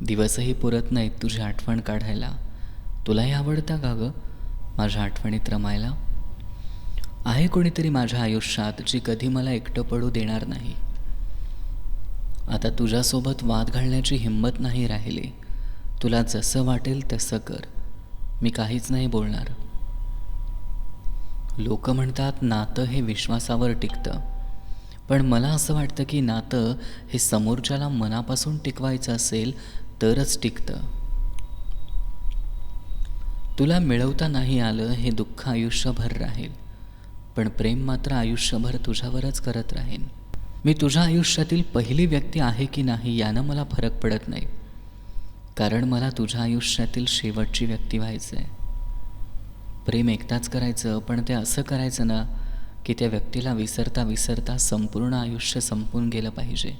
दिवसही पुरत नाहीत तुझी आठवण काढायला. तुलाही आवडतं का गं माझ्या आठवणीत रमायला? आहे कोणीतरी माझ्या आयुष्यात जी कधी मला एकटं पडू देणार नाही. आता तुझ्यासोबत वाद घालण्याची हिंमत नाही राहिली. तुला जसं वाटेल तसं कर, मी काहीच नाही बोलणार. लोक म्हणतात नातं हे विश्वासावर टिकतं, पण मला असं वाटतं की नातं हे समोरच्याला मनापासून टिकवायचं असेल तरच टिकतं. तुला मिळवता नाही आलं हे दुःख आयुष्यभर राहील, पण प्रेम मात्र आयुष्यभर तुझ्यावरच करत राहीन. मी तुझ्या आयुष्यातील पहिली व्यक्ती आहे की नाही यानं मला फरक पडत नाही, कारण मला तुझ्या आयुष्यातील शेवटची व्यक्ती व्हायचं आहे. प्रेम एकदाच करायचं, पण ते असं करायचं ना की त्या व्यक्तीला विसरता विसरता संपूर्ण आयुष्य संपून गेलं पाहिजे.